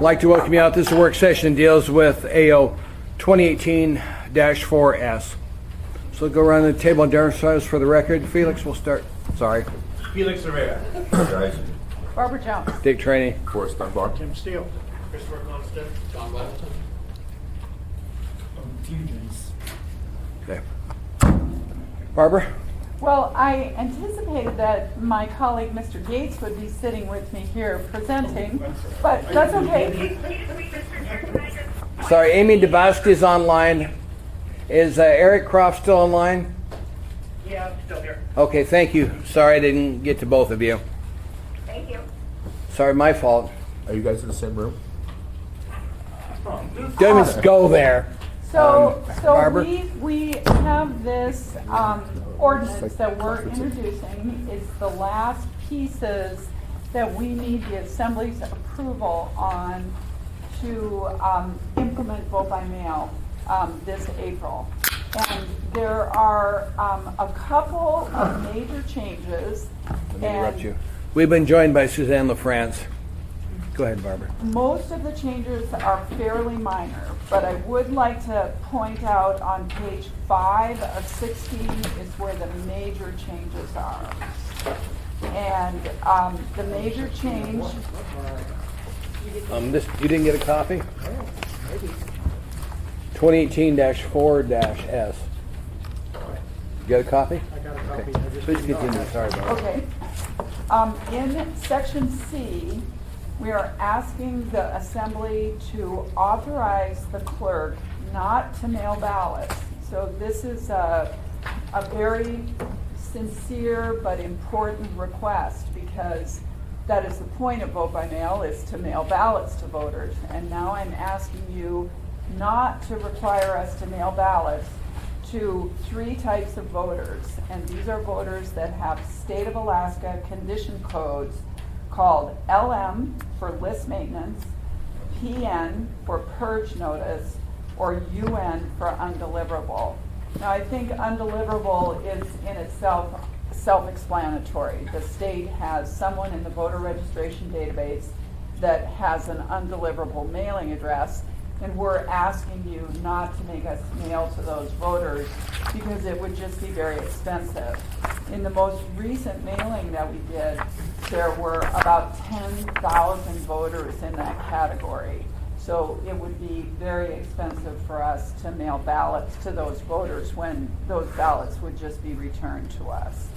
like to welcome you out. This is a work session deals with AO 2018-4S. So go around the table and demonstrate for the record. Felix will start. Sorry. Felix Rivera. Barbara Jones. Dick Trainee. Forrest Dunbar. Tim Steele. Christopher Constant. John Weddleton. Fusions. Okay. Barbara? Well, I anticipated that my colleague, Mr. Gates, would be sitting with me here presenting, but that's okay. Sorry, Amy DeBoski is online. Is Eric Croft still online? Yeah, I'm still here. Okay, thank you. Sorry I didn't get to both of you. Thank you. Sorry, my fault. Are you guys in the same room? Don't even go there. So Barbara? we have this ordinance that we're introducing. It's the last pieces that we need the Assembly's approval on to implement vote by mail this April. And there are a couple of major changes. Let me interrupt you. We've been joined by Suzanne LaFrance. Go ahead, Barbara. Most of the changes are fairly minor, but I would like to point out on page 5 of 16 is where the major changes are. And the major change. You didn't get a copy? 2018-4-S. You got a copy? I got a copy. Okay. Please continue. Sorry, Barbara. Okay. In section C, we are asking the Assembly to authorize the clerk not to mail ballots. So this is a very sincere but important request, because that is the point of vote by mail, is to mail ballots to voters. And now I'm asking you not to require us to mail ballots to 3 types of voters. And these are voters that have State of Alaska condition codes called LM for list maintenance, PN for purge notice, or UN for undeliverable. Now, I think undeliverable is in itself self-explanatory. The state has someone in the voter registration database that has an undeliverable mailing address, and we're asking you not to make us mail to those voters because it would just be very expensive. In the most recent mailing that we did, there were about 10,000 voters in that category. So it would be very expensive for us to mail ballots to those voters when those ballots would just be returned to us.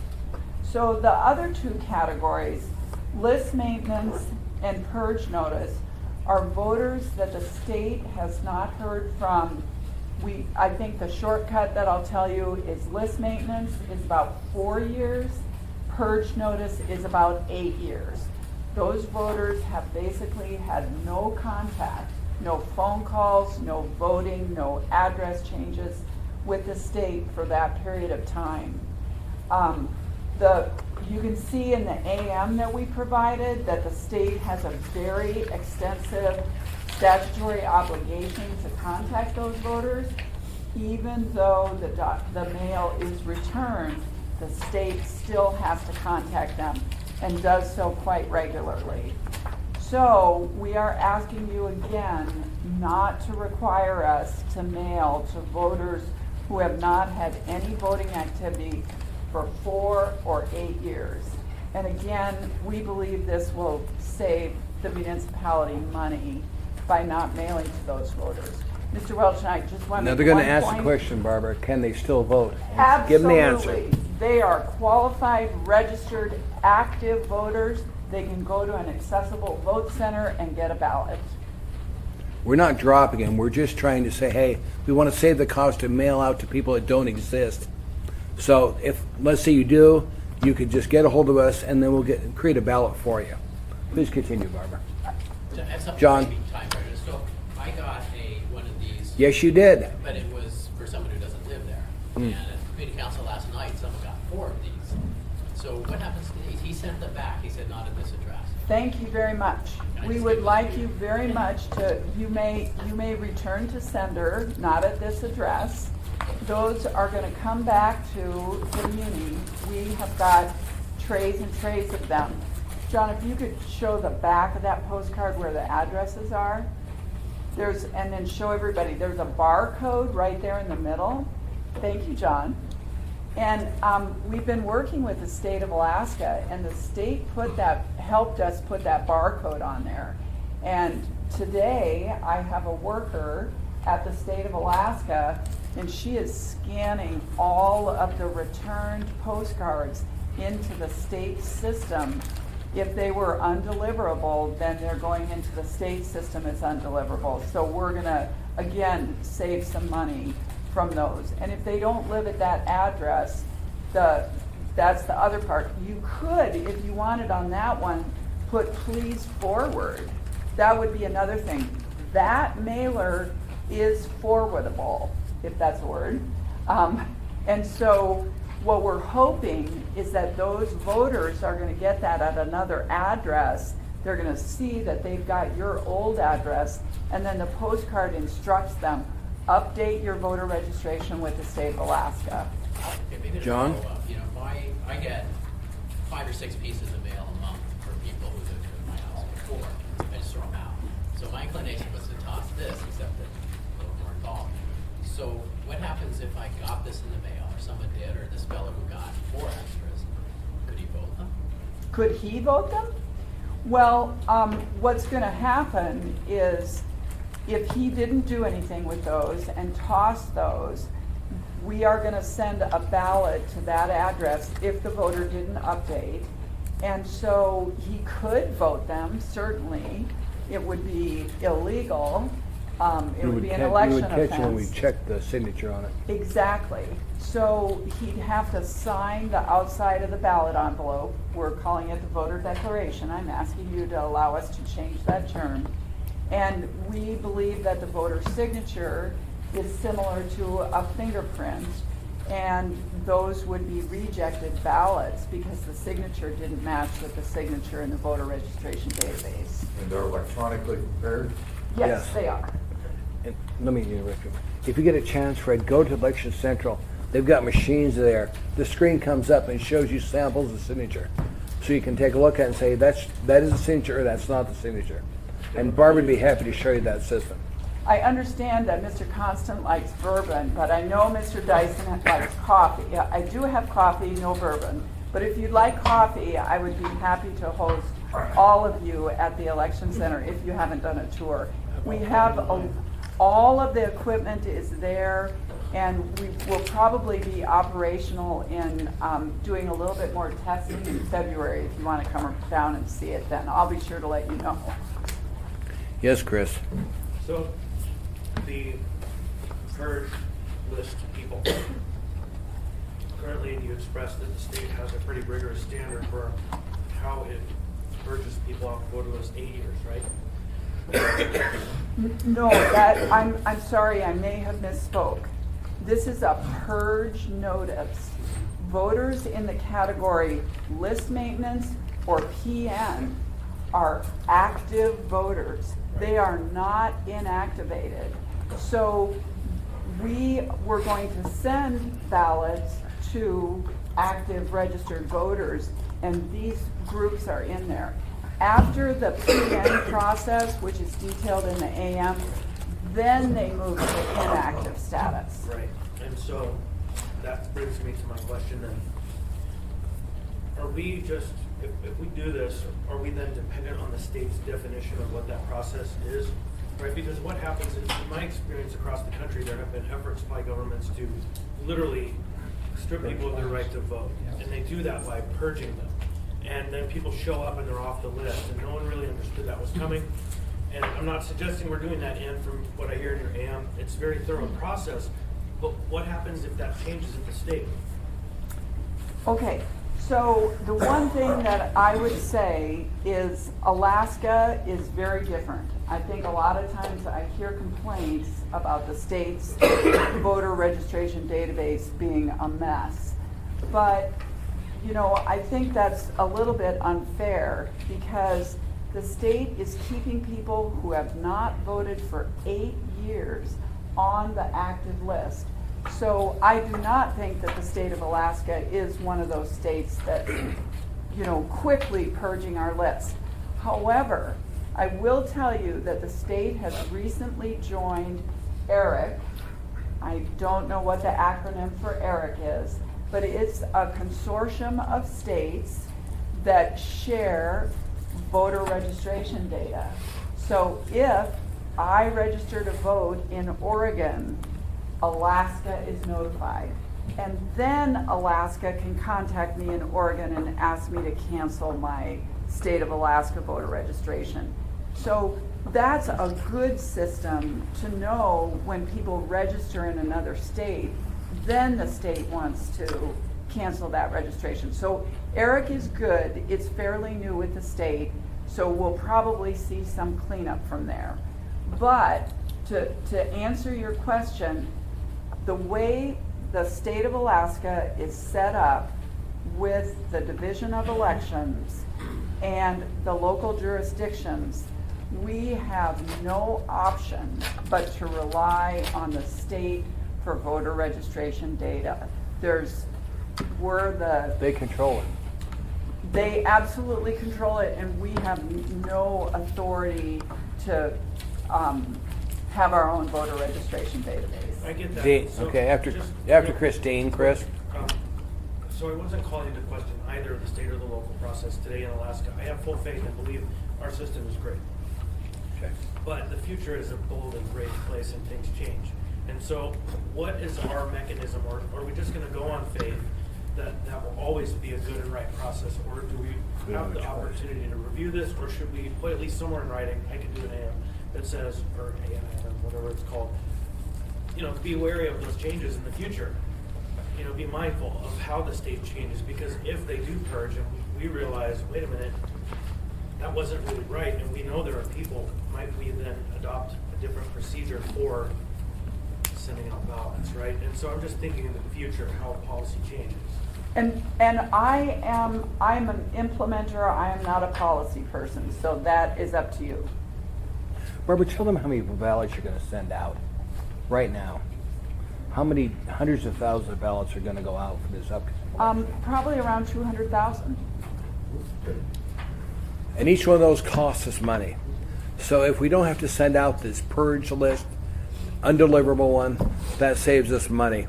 So the other 2 categories, list maintenance and purge notice, are voters that the state has not heard from. I think the shortcut that I'll tell you is list maintenance is about 4 years, purge notice is about 8 years. Those voters have basically had no contact, no phone calls, no voting, no address changes with the state for that period of time. You can see in the AM that we provided that the state has a very extensive statutory obligation to contact those voters. Even though the mail is returned, the state still has to contact them and does so quite regularly. So we are asking you again not to require us to mail to voters who have not had any voting activity for 4 or 8 years. And again, we believe this will save the municipality money by not mailing to those voters. Mr. Welch and I just want to Now they're going to ask the question, Barbara. Can they still vote? Absolutely. Give them the answer. They are qualified, registered, active voters. They can go to an accessible vote center and get a ballot. We're not dropping them. We're just trying to say, hey, we want to save the cost to mail out to people that don't exist. So if, let's say you do, you could just get a hold of us and then we'll create a ballot for you. Please continue, Barbara. John. So I got one of these. Yes, you did. But it was for someone who doesn't live there. And at the committee council last night, someone got 4 of these. So what happens to these? He sent them back. He said not at this address. Thank you very much. We would like you very much to, you may return to sender, not at this address. Those are going to come back to the muni. We have got trays and trays of them. John, if you could show the back of that postcard where the addresses are. And then show everybody, there's a barcode right there in the middle. Thank you, John. And we've been working with the state of Alaska, and the state helped us put that barcode on there. And today, I have a worker at the state of Alaska, and she is scanning all of the returned postcards into the state system. If they were undeliverable, then they're going into the state system as undeliverable. So we're gonna, again, save some money from those. And if they don't live at that address, that's the other part. You could, if you wanted on that one, put please forward. That would be another thing. That mailer is forwardable, if that's a word. And so what we're hoping is that those voters are going to get that at another address. They're going to see that they've got your old address, and then the postcard instructs them, update your voter registration with the state of Alaska. Okay, maybe to John? follow up, I get 5 or 6 pieces of mail a month from people who lived in my house before. I just throw them out. So my inclination was to toss this, except that a little more involved. So what happens if I got this in the mail, or someone did, or this fellow who got 4 extras? Could he vote them? Could he vote them? Well, what's going to happen is if he didn't do anything with those and toss those, we are going to send a ballot to that address if the voter didn't update. And so he could vote them, certainly. It would be illegal. It would be an election offense. We would catch when we check the signature on it. Exactly. So he'd have to sign the outside of the ballot envelope. We're calling it the voter declaration. I'm asking you to allow us to change that term. And we believe that the voter signature is similar to a fingerprint, and those would be rejected ballots because the signature didn't match with the signature in the voter registration database. And they're electronically prepared? Yes, Yes. they are. And let me interrupt you. If you get a chance, Fred, go to Election Central. They've got machines there. The screen comes up and shows you samples of signature. So you can take a look at it and say, that is a signature or that's not the signature. And Barbara would be happy to show you that system. I understand that Mr. Constant likes bourbon, but I know Mr. Dyson likes coffee. Yeah, I do have coffee, no bourbon. But if you'd like coffee, I would be happy to host all of you at the Election Center if you haven't done a tour. We have all of the equipment is there, and we will probably be operational in doing a little bit more testing in February. If you want to come down and see it, then I'll be sure to let you know. Yes, Chris. So, the purge list people. Currently, you expressed that the state has a pretty rigorous standard for how it purges people off voter list 8 years, right? No, I'm sorry, I may have misspoke. This is a purge notice. Voters in the category list maintenance or PN are active voters. They are not inactivated. So we were going to send ballots to active registered voters, and these groups are in there. After the PN process, which is detailed in the AM, then they move to inactive status. Right. And so that brings me to my question then. Are we just, if we do this, are we then dependent on the state's definition of what that process is? Right? Because what happens is, in my experience across the country, there have been efforts by governments to literally strip people of their right to vote. And they do that by purging them. And then people show up and they're off the list, and no one really understood that was coming. And I'm not suggesting we're doing that, and from what I hear in your AM, it's a very thorough process. But what happens if that changes at the state? Okay, so the one thing that I would say is Alaska is very different. I think a lot of times I hear complaints about the state's voter registration database being a mess. But, you know, I think that's a little bit unfair because the state is keeping people who have not voted for 8 years on the active list. So I do not think that the state of Alaska is one of those states that quickly purging our list. However, I will tell you that the state has recently joined ERIC. I don't know what the acronym for ERIC is, but it's a consortium of states that share voter registration data. So if I register to vote in Oregon, Alaska is notified. And then Alaska can contact me in Oregon and ask me to cancel my state of Alaska voter registration. So that's a good system to know when people register in another state, then the state wants to cancel that registration. So ERIC is good. It's fairly new with the state, so we'll probably see some cleanup from there. But to answer your question, the way the state of Alaska is set up with the Division of Elections and the local jurisdictions, we have no option but to rely on the state for voter registration data. They control it. They absolutely control it, and we have no authority to have our own voter registration database. I get that. Dean, So okay, after just- Christine, Chris. So I wasn't calling into question either the state or the local process today in Alaska. I have full faith and believe our system is great. Okay. But the future is a bold and great place and things change. And so what is our mechanism, or are we just gonna go on faith that will always be a good and right process? Or do we have the opportunity to review this, or should we put at least somewhere in writing, I could do an AM that says, or AM, whatever it's called, be wary of those changes in the future. Be mindful of how the state changes, because if they do purge and we realize, wait a minute, that wasn't really right, and we know there are people, might we then adopt a different procedure for sending out ballots, right? And so I'm just thinking in the future how policy changes. And I'm an implementer, I am not a policy person, so that is up to you. Barbara, tell them how many ballots you're going to send out right now. How many hundreds of thousands of ballots are going to go out for this upcoming? Probably around 200,000. And each one of those costs us money. So if we don't have to send out this purge list, undeliverable one, that saves us money.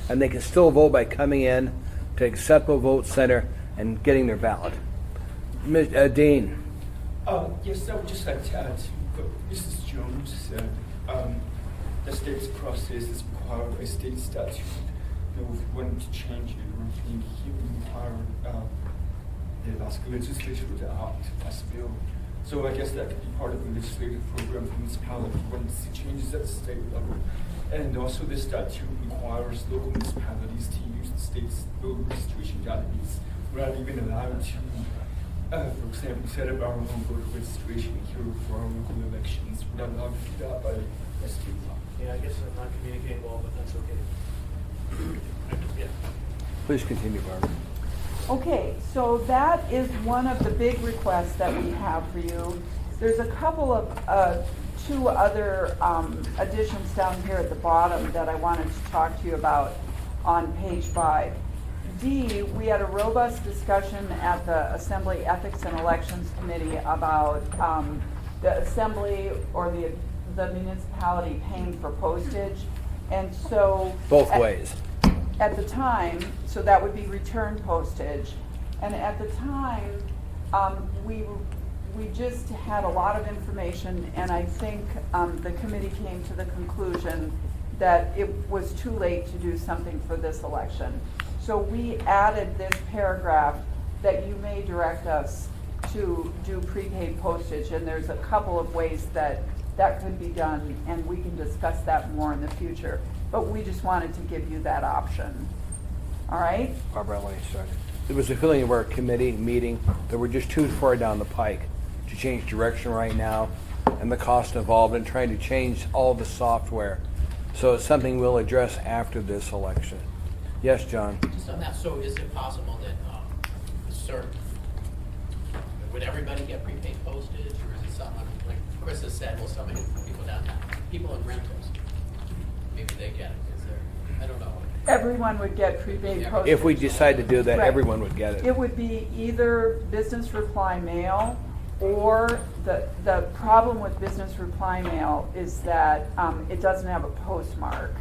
And they can still vote by coming in to Acceptable Vote Center and getting their ballot. Dean. Yes, I would just like to add to what Mrs. Jones said. The state's process is required by state statute. If we wanted to change it, or anything, it would require the Alaska legislature to pass a bill. So I guess that could be part of the legislative program for municipality when to see changes at the state level. And also the statute requires local municipalities to use the state's voter registration database. We're not even allowed to, for example, set up our own voter registration here for our local elections. We're not allowed to do that by state law. Yeah, I guess I'm not communicating well, but that's okay. Yeah. Please continue, Barbara. Okay, so that is one of the big requests that we have for you. There's a couple of, two other additions down here at the bottom that I wanted to talk to you about on page 5. D, we had a robust discussion at the Assembly Ethics and Elections Committee about the Assembly or the municipality paying for postage. And so Both ways. at the time, so that would be return postage. And at the time, we just had a lot of information, and I think the committee came to the conclusion that it was too late to do something for this election. So we added this paragraph that you may direct us to do prepaid postage, and there's a couple of ways that could be done, and we can discuss that more in the future. But we just wanted to give you that option. All right? Barbara, let me start. There was a feeling of our committee meeting that we're just too far down the pike to change direction right now, and the cost involved in trying to change all the software. So it's something we'll address after this election. Yes, John? Just on that, so is it possible that would everybody get prepaid postage, or is it something like Chris has said, well, some people downtown, people in rentals, maybe they get it, is there, I don't know. Everyone would get prepaid postage. If we decide to do that, Right. everyone would get It would be either business reply mail, or the problem with business reply mail is that it doesn't have a postmark.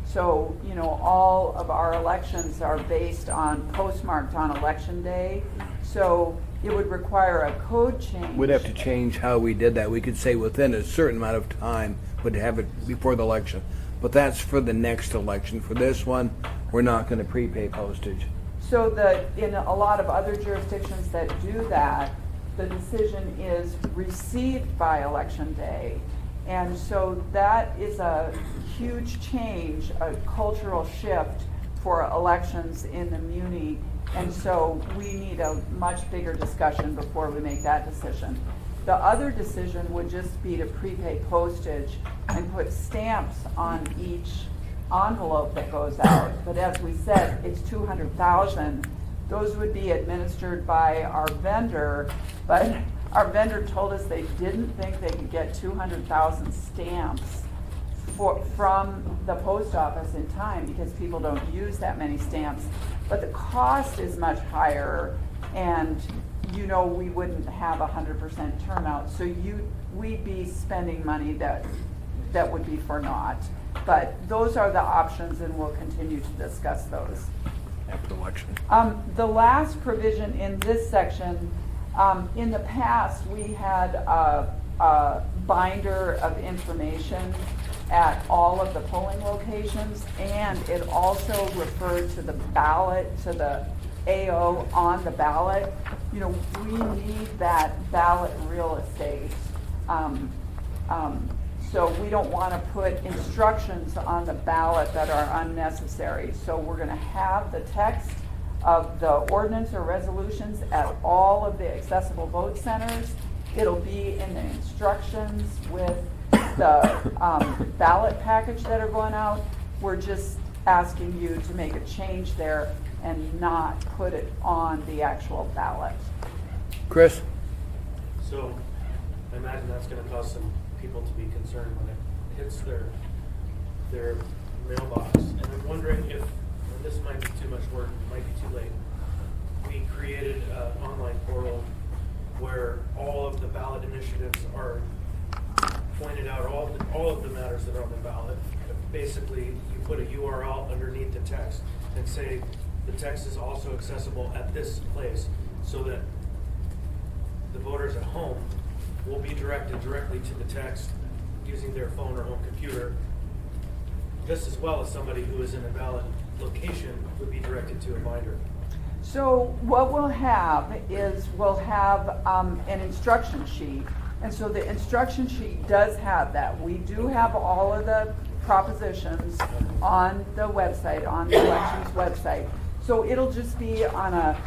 So, you know, all of our elections are based on postmarked on election day. So it would require a code change. We'd have to change how we did that. We could say within a certain amount of time, would have it before the election. But that's for the next election. For this one, we're not going to prepay postage. So in a lot of other jurisdictions that do that, the decision is received by election day. And so that is a huge change, a cultural shift for elections in the muni. And so we need a much bigger discussion before we make that decision. The other decision would just be to prepay postage and put stamps on each envelope that goes out. But as we said, it's 200,000. Those would be administered by our vendor, but our vendor told us they didn't think they could get 200,000 stamps from the post office in time because people don't use that many stamps. But the cost is much higher, and you know we wouldn't have 100% turnout. So we'd be spending money that would be for naught. But those are the options, and we'll continue to discuss those. After election. The last provision in this section, in the past, we had a binder of information at all of the polling locations, and it also referred to the ballot, to the AO on the ballot. You know, we need that ballot real estate. So we don't want to put instructions on the ballot that are unnecessary. So we're going to have the text of the ordinance or resolutions at all of the accessible vote centers. It'll be in the instructions with the ballot package that are going out. We're just asking you to make a change there and not put it on the actual ballot. Chris? So I imagine that's gonna cause some people to be concerned when it hits their mailbox. And I'm wondering if, and this might be too much work, it might be too late, we created an online portal where all of the ballot initiatives are pointed out, all of the matters that are on the ballot. Basically, you put a URL underneath the text and say the text is also accessible at this place, so that the voters at home will be directed directly to the text using their phone or home computer, just as well as somebody who is in a ballot location would be directed to a binder. So what we'll have is we'll have an instruction sheet. And so the instruction sheet does have that. We do have all of the propositions on the website, on the elections website. So it'll just be on a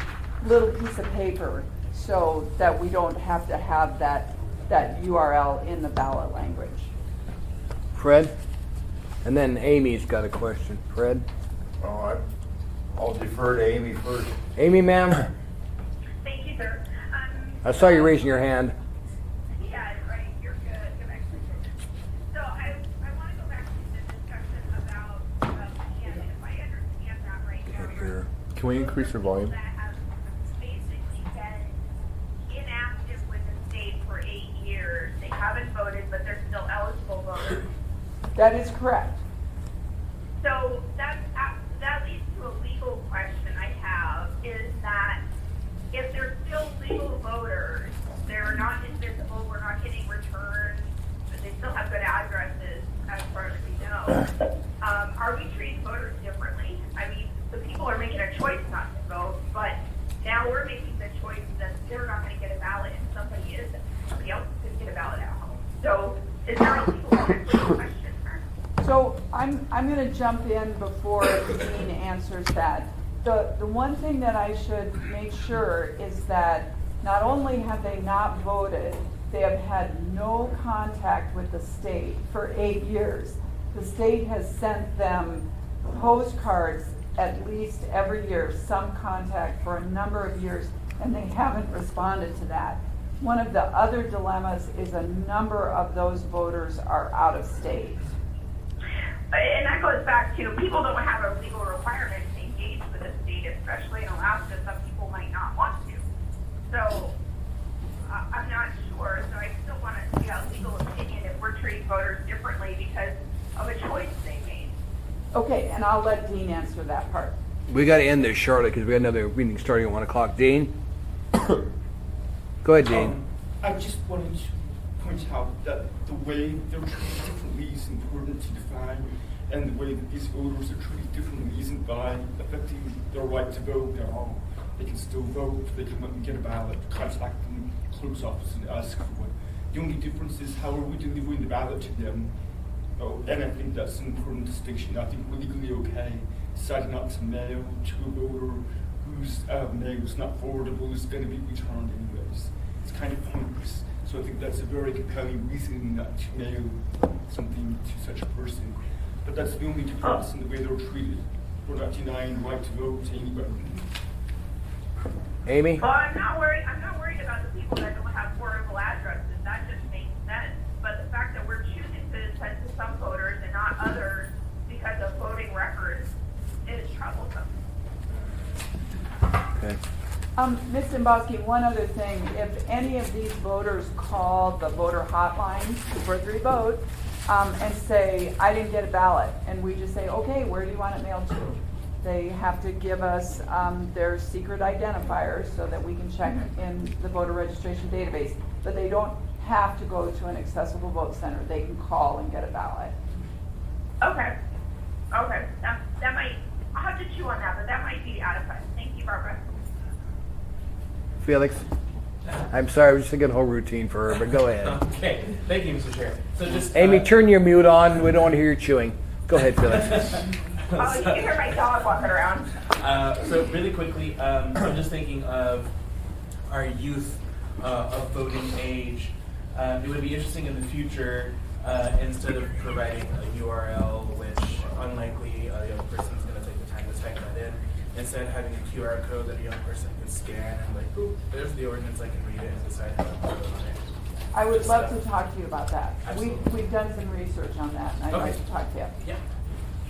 little piece of paper so that we don't have to have that URL in the ballot language. Fred? And then Amy's got a question. Fred? I'll defer to Amy first. Amy, ma'am? Thank you, sir. I saw you raising your hand. Yeah, right, you're good. You're excellent. So I want to go back to the discussion about and if I understand that right now, Can we increase your volume? that have basically been inactive with the state for 8 years. They haven't voted, but they're still eligible voters. That is correct. So that leads to a legal question I have, is that if they're still legal voters, they're not invisible, we're not getting returns, but they still have good addresses, as far as we know. Are we treating voters differently? I mean, the people are making a choice not to vote, but now we're making the choice that they're not going to get a ballot and somebody is. Somebody else is going to get a ballot at home. So is there a legal question? So I'm going to jump in before Dean answers that. The one thing that I should make sure is that not only have they not voted, they have had no contact with the state for 8 years. The state has sent them postcards at least every year, some contact for a number of years, and they haven't responded to that. One of the other dilemmas is a number of those voters are out of state. and that goes back to, people don't have a legal requirement to engage with the state, especially in Alaska. Some people might not want to. So I'm not sure. So I still want to see a legal opinion if we're treating voters differently because of a choice they made. Okay, and I'll let Dean answer that part. We got to end this shortly because we got another meeting starting at 1 o'clock. Dean? Go ahead, Dean. I just wanted to point out that the way they're treated differently is important to define, and the way that these voters are treated differently isn't by affecting their right to vote at all. They can still vote, they come up and get a ballot, contact the clerk's office and ask for one. The only difference is how are we delivering the ballot to them. Oh, and I think that's an important distinction. I think we're legally okay deciding not to mail to a voter whose mail is not forwardable is going to be returned anyways. It's kind of pointless. So I think that's a very compelling reason not to mail something to such a person. But that's the only difference in the way they're treated. We're not denying the right to vote to anybody. Amy? Well, I'm not worried about the people that don't have portable addresses. That just makes sense. But the fact that we're choosing to send to some voters and not others because of voting records is troublesome. Okay. Ms. Dombowski, one other thing, if any of these voters call the voter hotline, 243-VOTE, and say, I didn't get a ballot, and we just say, okay, where do you want it mailed to? They have to give us their secret identifiers so that we can check in the voter registration database. But they don't have to go to an accessible vote center. They can call and get a ballot. Okay. Okay. That might, I'll have to chew on that, but that might be adequate. Thank you, Barbara. Felix? I'm sorry, I was just thinking a whole routine for her, but go ahead. Okay, thank you, Mr. Chair. So just Amy, turn your mute on. We don't want to hear you chewing. Go ahead, Felix. Oh, you can hear my dog walking around. So really quickly, I'm just thinking of our youth of voting age. It would be interesting in the future, instead of providing a URL, which unlikely a young person's going to take the time to type that in, instead of having a QR code that a young person can scan and like, boop, there's the ordinance, I can read it and decide how to vote on it. I would love to talk to you about that. Absolutely. We've done some research on that, and I'd like to talk to you. Yeah.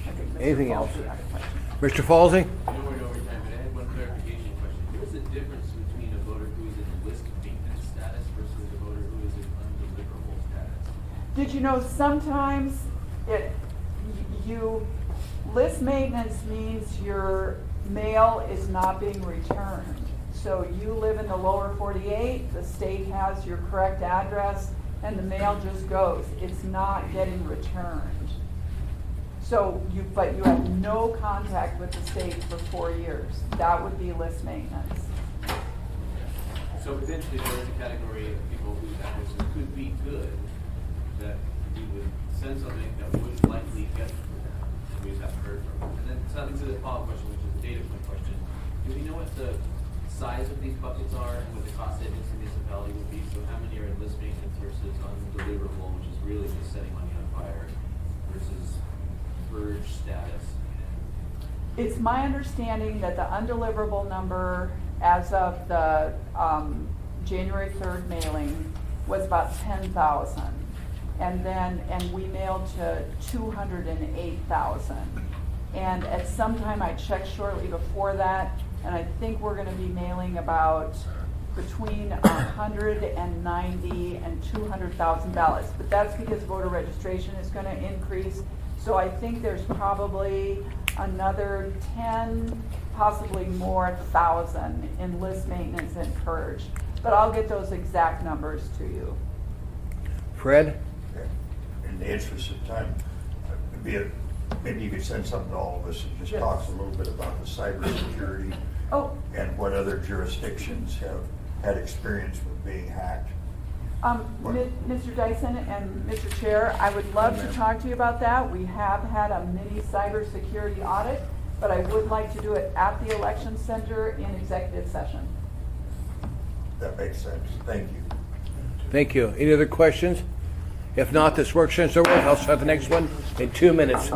I think Mr. Anything Falsey else? had a question. Mr. Falsey? I know we're over time, but I had one clarification question. What is the difference between a voter who is in list maintenance status versus a voter who is in undeliverable status? Did you know sometimes list maintenance means your mail is not being returned. So you live in the lower 48, the state has your correct address, and the mail just goes. It's not getting returned. So but you have no contact with the state for 4 years. That would be list maintenance. So potentially there is a category of people whose addresses could be good, that we would send something that would likely get from them, and we just haven't heard from them. And then something to the follow-up question, which is the data point question. Do we know what the size of these buckets are and what the cost savings to municipality would be? So how many are in list maintenance versus undeliverable, which is really just setting money on fire, versus purge status? It's my understanding that the undeliverable number as of the January 3rd mailing was about 10,000. And we mailed to 208,000. And at some time, I checked shortly before that, and I think we're gonna be mailing about between 190 and 200,000 ballots. But that's because voter registration is gonna increase. So I think there's probably another 10, possibly more, 1,000 in list maintenance and purge. But I'll get those exact numbers to you. Fred? In the interest of time, maybe you could send something to all of us that just talks a little bit about the cybersecurity Oh, and what other jurisdictions have had experience with being hacked. Mr. Dyson and Mr. Chair, I would love to talk to you about that. We have had a mini cybersecurity audit, but I would like to do it at the election center in executive session. That makes sense. Thank you. Thank you. Any other questions? If not, this work session's over. I'll start the next one in 2 minutes.